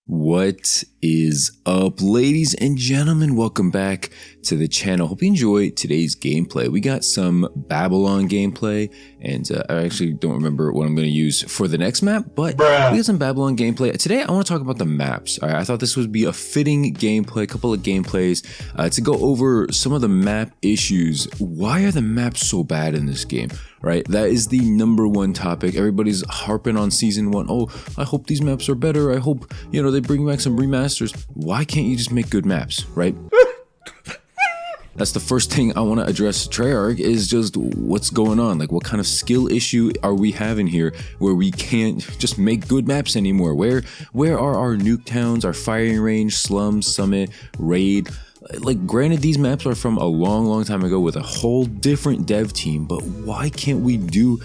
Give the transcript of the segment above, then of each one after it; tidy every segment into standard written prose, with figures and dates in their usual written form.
What is up, ladies and gentlemen? Welcome back to the channel. Hope you enjoy today's gameplay. We got some Babylon gameplay, and I actually don't remember what I'm going to use for the next map, but we got some Babylon gameplay. Today, I want to talk about the maps. All right, I thought this would be a fitting gameplay, a couple of gameplays to go over some of the map issues. Why are the maps so bad in this game? Right, that is the #1 topic. Everybody's harping on season 1. Oh, I hope these maps are better. I hope, you know, they bring back some remasters. Why can't you just make good maps, right? That's the first thing I want to address. Treyarch is just what's going on. Like, what kind of skill issue are we having here where we can't just make good maps anymore? Where are our nuke towns, our firing range, slums, summit, raid? Like, granted, these maps are from a long time ago with a whole different dev team, but why can't we do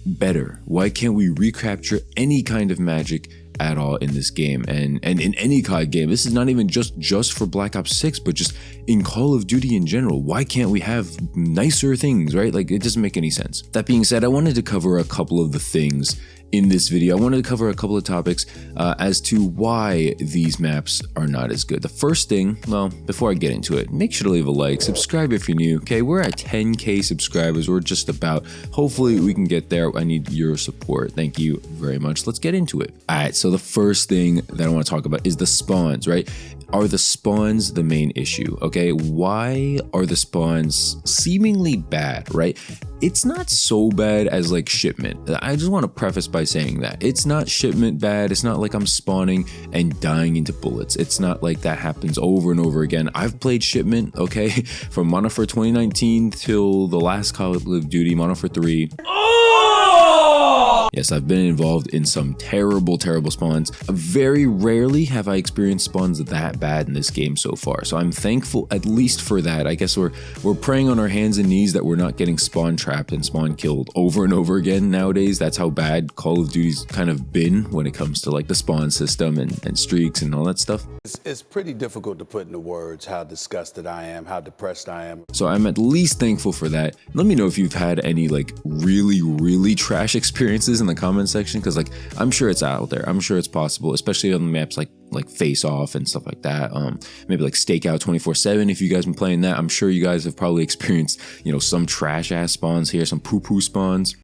better? Why can't we recapture any kind of magic at all in this game and in any COD game? This is not even just for Black Ops 6, but just in Call of Duty in general. Why can't we have nicer things, right? Like, it doesn't make any sense. That being said, I wanted to cover a couple of the things in this video. I wanted to cover a couple of topics as to why these maps are not as good. The first thing, well, before I get into it, make sure to leave a like, subscribe if you're new. Okay, we're at 10K subscribers. We're just about. Hopefully we can get there. I need your support. Thank you very much. Let's get into it. All right, so the first thing that I want to talk about is the spawns, right? Are the spawns the main issue? Okay, why are the spawns seemingly bad, right? It's not so bad as like shipment. I just want to preface by saying that it's not shipment bad. It's not like I'm spawning and dying into bullets. It's not like that happens over and over again. I've played shipment, okay, from Modern Warfare 2019 till the last Call of Duty, Modern Warfare 3. Yes, I've been involved in some terrible spawns. Very rarely have I experienced spawns that bad in this game so far. So I'm thankful at least for that. I guess we're praying on our hands and knees that we're not getting spawn trapped and spawn killed over and over again nowadays. That's how bad Call of Duty's kind of been when it comes to like the spawn system and streaks and all that stuff. It's pretty difficult to put into words how disgusted I am, how depressed I am. So I'm at least thankful for that. Let me know if you've had any like really trash experiences in the comment section, because like I'm sure it's out there. I'm sure it's possible, especially on the maps like Face Off and stuff like that. Maybe like Stakeout 24/7 if you guys been playing that. I'm sure you guys have probably experienced, you know, some trash ass spawns here, some poo spawns.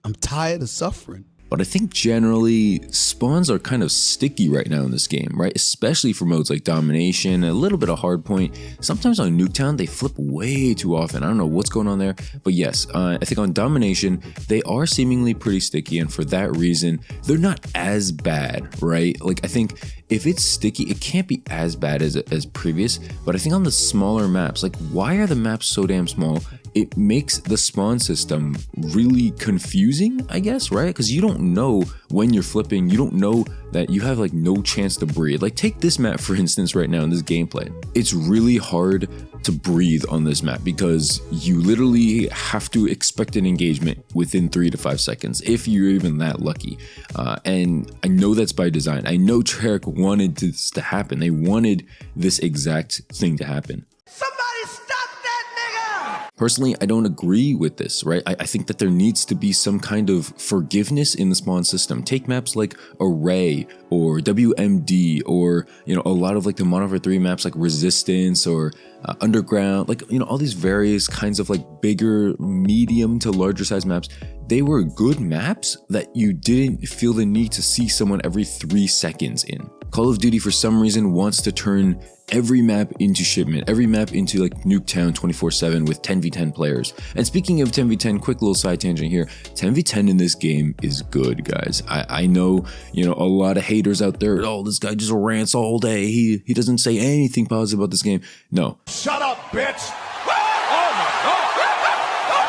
I'm tired of suffering. But I think generally spawns are kind of sticky right now in this game, right? Especially for modes like Domination, a little bit of Hardpoint. Sometimes on Nuketown, they flip way too often. I don't know what's going on there. But yes, I think on Domination, they are seemingly pretty sticky. And for that reason, they're not as bad, right? Like, I think if it's sticky, it can't be as bad as previous. But I think on the smaller maps, like, why are the maps so damn small? It makes the spawn system really confusing, I guess, right? Because you don't know when you're flipping. You don't know that you have like no chance to breathe. Like, take this map for instance right now in this gameplay. It's really hard to breathe on this map because you literally have to expect an engagement within 3 to 5 seconds if you're even that lucky. And I know that's by design. I know Treyarch wanted this to happen. They wanted this exact thing to happen. Personally, I don't agree with this, right? I think that there needs to be some kind of forgiveness in the spawn system. Take maps like Array or WMD, or, you know, a lot of like the Modern Warfare 3 maps like Resistance or Underground, like, you know, all these various kinds of like bigger, medium to larger size maps. They were good maps that you didn't feel the need to see someone every 3 seconds in. Call of Duty for some reason wants to turn every map into shipment, every map into like Nuketown 24/7 with 10v10 players. And speaking of 10v10, quick little side tangent here, 10v10 in this game is good, guys. I know, you know, a lot of haters out there, oh, this guy just rants all day, he doesn't say anything positive about this game. No. Shut up, bitch!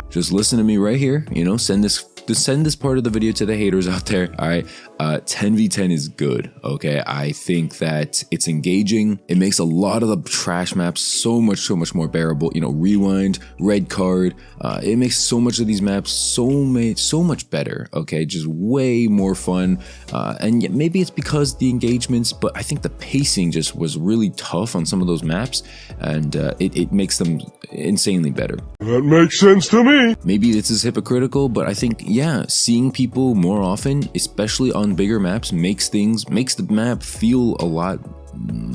Just listen to me right here, you know, send this part of the video to the haters out there. All right, 10v10 is good, okay? I think that it's engaging. It makes a lot of the trash maps so much more bearable. You know, Rewind, Red Card, it makes so much of these maps so much better, okay? Just way more fun. And yet maybe it's because the engagements, but I think the pacing just was really tough on some of those maps, and it makes them insanely better. That makes sense to me. Maybe this is hypocritical, but I think, yeah, seeing people more often, especially on bigger maps, makes the map feel a lot,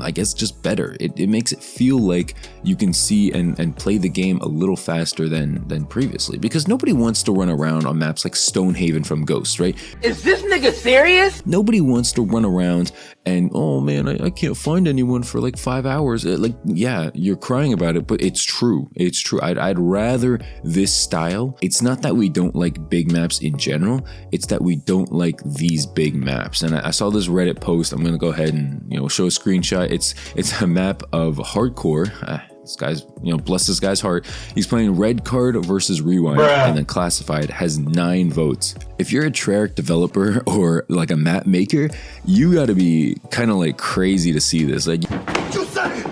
I guess, just better. It makes it feel like you can see and play the game a little faster than previously, because nobody wants to run around on maps like Stonehaven from Ghost, right? Is this nigga serious? Nobody wants to run around and, oh man, I can't find anyone for like 5 hours. Like, yeah, you're crying about it, but it's true. It's true. I'd rather this style. It's not that we don't like big maps in general. It's that we don't like these big maps. And I saw this Reddit post. I'm gonna go ahead and show a screenshot. It's a map of hardcore. This guy's, bless this guy's heart. He's playing Red Card versus Rewind, and then Classified has 9 votes. If you're a Treyarch developer or like a map maker, you gotta be kind of like crazy to see this. Like, You say it!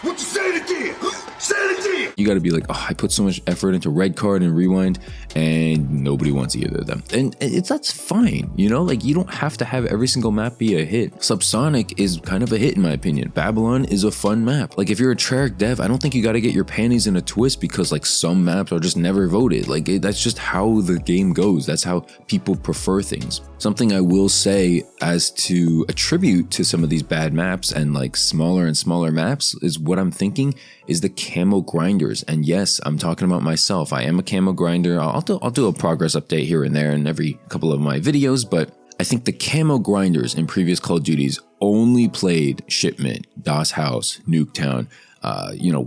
What you say it again? Say it again! you gotta be like, oh, I put so much effort into Red Card and Rewind, and nobody wants either of them. And that's fine, like you don't have to have every single map be a hit. Subsonic is kind of a hit in my opinion. Babylon is a fun map. Like if you're a Treyarch dev, I don't think you gotta get your panties in a twist because like some maps are just never voted. Like that's just how the game goes. That's how people prefer things. Something I will say as to attribute to some of these bad maps and like smaller and smaller maps is what I'm thinking is the camo grinders. And yes, I'm talking about myself. I am a camo grinder. I'll do a progress update here and there in every couple of my videos, but I think the camo grinders in previous Call of Duties only played Shipment, DOS House, Nuketown,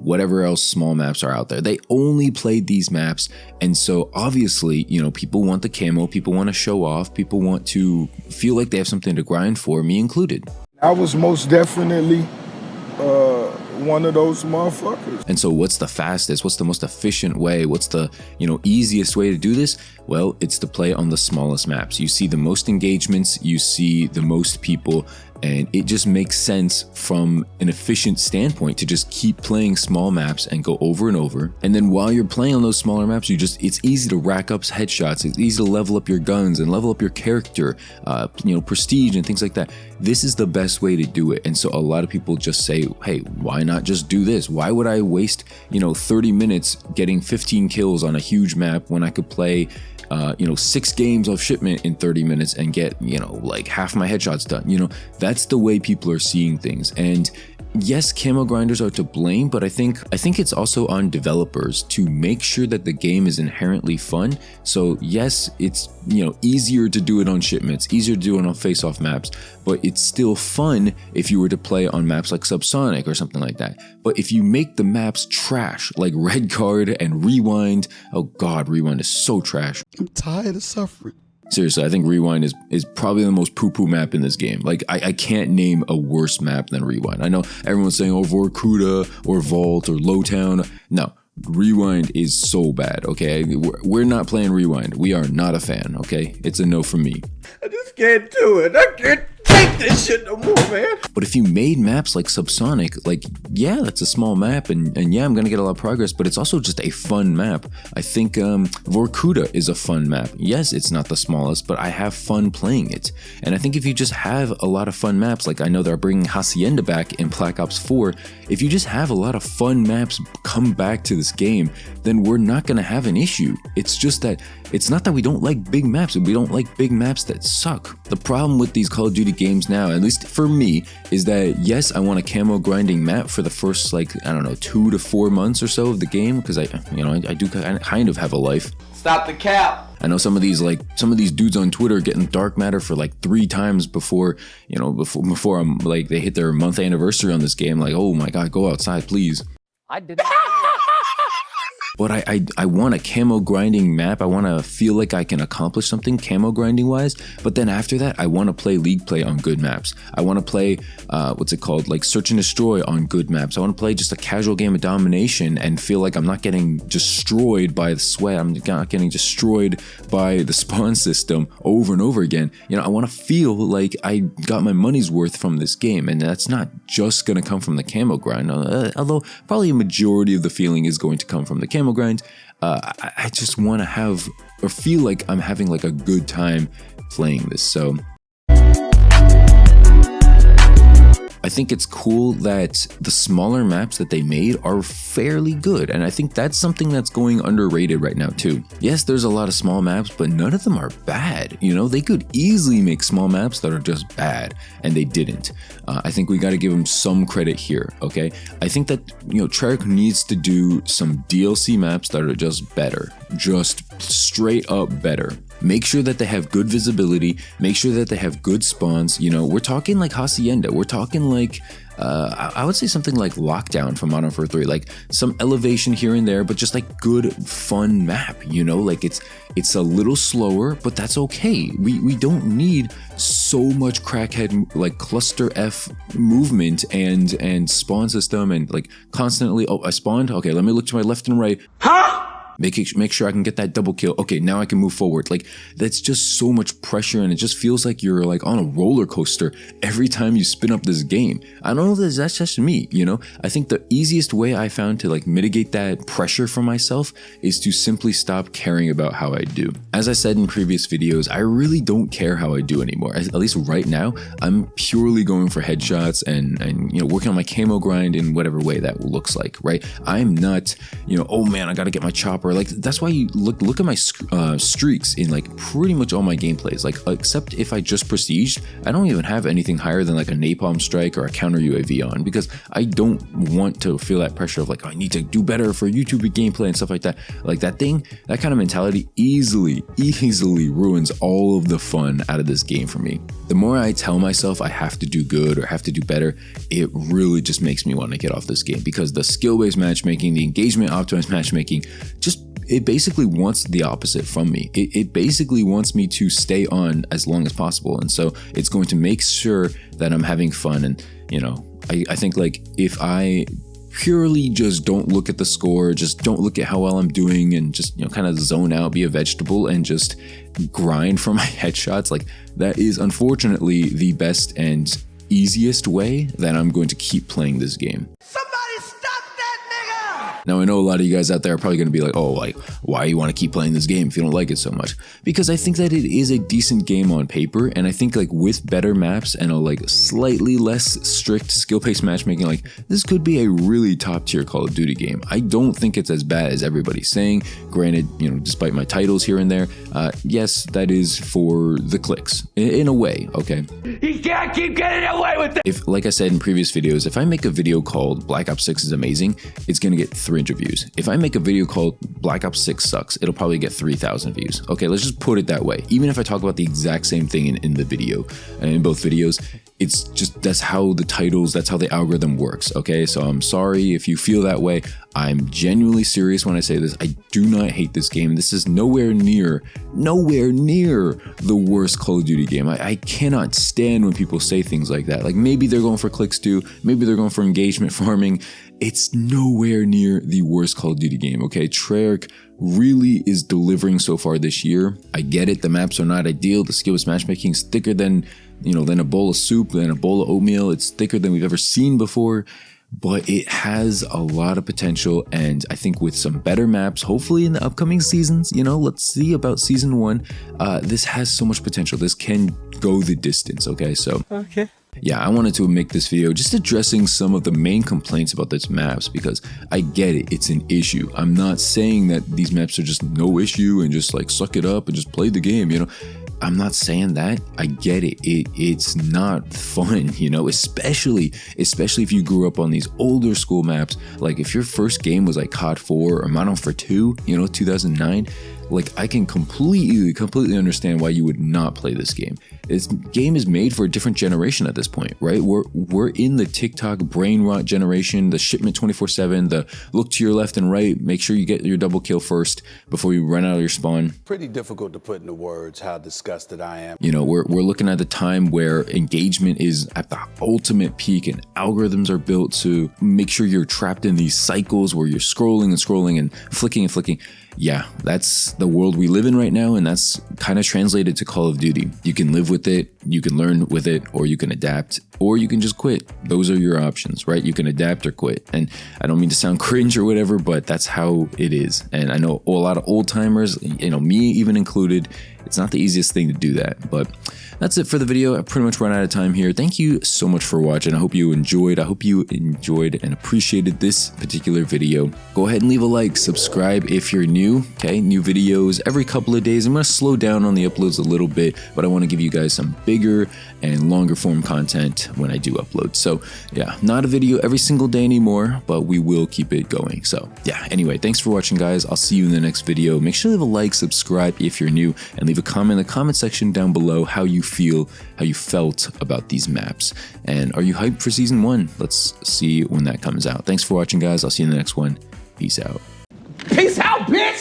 whatever else small maps are out there. They only played these maps. And so obviously, people want the camo, people want to show off, people want to feel like they have something to grind for, me included. I was most definitely one of those motherfuckers. And so what's the fastest, what's the most efficient way, what's the easiest way to do this? Well, it's to play on the smallest maps. You see the most engagements, you see the most people, and it just makes sense from an efficient standpoint to just keep playing small maps and go over and over. And then while you're playing on those smaller maps, it's easy to rack up headshots, it's easy to level up your guns and level up your character, prestige and things like that. This is the best way to do it. And so a lot of people just say, hey, why not just do this? Why would I waste 30 minutes getting 15 kills on a huge map when I could play 6 games of Shipment in 30 minutes and get, like half my headshots done. That's the way people are seeing things. And yes, camo grinders are to blame, but I think it's also on developers to make sure that the game is inherently fun. So yes, it's easier to do it on Shipments, easier to do it on face-off maps, but it's still fun if you were to play on maps like Subsonic or something like that. But if you make the maps trash, like Red Card and Rewind, oh god, Rewind is so trash. I'm tired of suffering. Seriously, I think Rewind is probably the most poo-poo map in this game. Like, I can't name a worse map than Rewind. I know everyone's saying, oh, Vorkuta or Vault or Lowtown. No, Rewind is so bad, okay? We're not playing Rewind. We are not a fan, okay? It's a no from me. I just can't do it. I can't take this shit no more, man. But if you made maps like Subsonic, like, yeah, that's a small map, and yeah, I'm gonna get a lot of progress, but it's also just a fun map. I think Vorkuta is a fun map. Yes, it's not the smallest, but I have fun playing it. And I think if you just have a lot of fun maps, like I know they're bringing Hacienda back in Black Ops 4, if you just have a lot of fun maps come back to this game, then we're not gonna have an issue. It's just that, it's not that we don't like big maps, we don't like big maps that suck. The problem with these Call of Duty games now, at least for me, is that yes, I want a camo grinding map for the first 2 to 4 months or so of the game, because I do kind of have a life. Stop the cap. I know some of these dudes on Twitter getting dark matter for 3 times before I'm like they hit their month anniversary on this game. Like, oh my god, go outside, please. I did not. But I want a camo grinding map. I want to feel like I can accomplish something camo grinding wise. But then after that, I want to play League play on good maps. I want to play, like Search and Destroy on good maps. I want to play just a casual game of domination and feel like I'm not getting destroyed by the sweat. I'm not getting destroyed by the spawn system over and over again. I want to feel like I got my money's worth from this game. And that's not just going to come from the camo grind. Although probably a majority of the feeling is going to come from the camo grind. I just want to have or feel like I'm having a good time playing this. So I think it's cool that the smaller maps that they made are fairly good, and I think that's something that's going underrated right now too. Yes, there's a lot of small maps, but none of them are bad. You know, they could easily make small maps that are just bad, and they didn't. I think we got to give them some credit here, okay? I think that, you know, Treyarch needs to do some DLC maps that are just better, just straight up better. Make sure that they have good visibility, make sure that they have good spawns. You know, we're talking like Hacienda, we're talking like I would say something like Lockdown from Modern Warfare 3, like some elevation here and there, but just like good, fun map, you know, like it's a little slower, but that's okay. We don't need so much crackhead like cluster F movement and spawn system and like constantly, oh, I spawned, okay, let me look to my left and right. Huh? Make sure I can get that double kill. Okay, now I can move forward. Like, that's just so much pressure, and it just feels like you're like on a roller coaster every time you spin up this game. I don't know if that's just me, you know? I think the easiest way I found to like mitigate that pressure for myself is to simply stop caring about how I do. As I said in previous videos, I really don't care how I do anymore. At least right now, I'm purely going for headshots and you know, working on my camo grind in whatever way that looks like, right? I'm not, you know, oh man, I gotta get my chopper. Like, that's why you look at my streaks in like pretty much all my gameplays, like except if I just prestiged, I don't even have anything higher than like a napalm strike or a counter UAV on, because I don't want to feel that pressure of like, oh, I need to do better for YouTube gameplay and stuff like that. Like that kind of mentality easily ruins all of the fun out of this game for me. The more I tell myself I have to do good or have to do better, it really just makes me want to get off this game, because the skill-based matchmaking, the engagement optimized matchmaking, it basically wants the opposite from me. It basically wants me to stay on as long as possible. And so it's going to make sure that I'm having fun. And, you know, I think like if I purely just don't look at the score, just don't look at how well I'm doing, and just, you know, kind of zone out, be a vegetable, and just grind for my headshots, like that is unfortunately the best and easiest way that I'm going to keep playing this game. Now, I know a lot of you guys out there are probably going to be like, oh, like, why you want to keep playing this game if you don't like it so much? Because I think that it is a decent game on paper, and I think like with better maps and a like slightly less strict skill-based matchmaking, like this could be a really top-tier Call of Duty game. I don't think it's as bad as everybody's saying. Granted, you know, despite my titles here and there, yes, that is for the clicks, in a way, okay? He can't keep getting away with it! If, like I said in previous videos, if I make a video called Black Ops 6 is amazing, it's going to get 300 views. If I make a video called Black Ops 6 sucks, it'll probably get 3,000 views. Okay, let's just put it that way. Even if I talk about the exact same thing in the video, and in both videos, it's just, that's how the titles, that's how the algorithm works, okay? So I'm sorry if you feel that way. I'm genuinely serious when I say this. I do not hate this game. This is nowhere near the worst Call of Duty game. I cannot stand when people say things like that. Like, maybe they're going for clicks too, maybe they're going for engagement farming. It's nowhere near the worst Call of Duty game, okay? Treyarch really is delivering so far this year. I get it, the maps are not ideal, the skill-based matchmaking is thicker than, you know, than a bowl of soup, than a bowl of oatmeal. It's thicker than we've ever seen before, but it has a lot of potential, and I think with some better maps, hopefully in the upcoming seasons, you know, let's see about season 1, this has so much potential. This can go the distance, okay? So, okay. Yeah, I wanted to make this video just addressing some of the main complaints about these maps, because I get it, it's an issue. I'm not saying that these maps are just no issue and just like suck it up and just play the game, you know. I'm not saying that. I get it. It's not fun, you know, especially if you grew up on these older school maps. Like if your first game was like COD 4 or Modern Warfare 2, you know, 2009, like I can completely understand why you would not play this game. This game is made for a different generation at this point, right? We're in the TikTok brain rot generation, the shipment 24/7, the look to your left and right, make sure you get your double kill first before you run out of your spawn. Pretty difficult to put into words how disgusted I am. You know, we're looking at the time where engagement is at the ultimate peak, and algorithms are built to make sure you're trapped in these cycles where you're scrolling and flicking and flicking. Yeah, that's the world we live in right now, and that's kind of translated to Call of Duty. You can live with it, you can learn with it, or you can adapt, or you can just quit. Those are your options, right? You can adapt or quit. And I don't mean to sound cringe or whatever, but that's how it is. And I know a lot of old timers, you know, me even included, It's not the easiest thing to do that, but that's it for the video. I pretty much run out of time here. Thank you so much for watching. I hope you enjoyed. And appreciated this particular video. Go ahead and leave a like, subscribe if you're new. Okay, new videos every couple of days. I'm gonna slow down on the uploads a little bit, but I want to give you guys some bigger and longer form content when I do upload. So yeah, not a video every single day anymore, but we will keep it going. So yeah, anyway, thanks for watching, guys. I'll see you in the next video. Make sure to leave a like, subscribe if you're new, and leave a comment in the comment section down below how you feel, how you felt about these maps, and are you hyped for season 1? Let's see when that comes out. Thanks for watching, guys. I'll see you in the next one. Peace out. Peace out, bitch!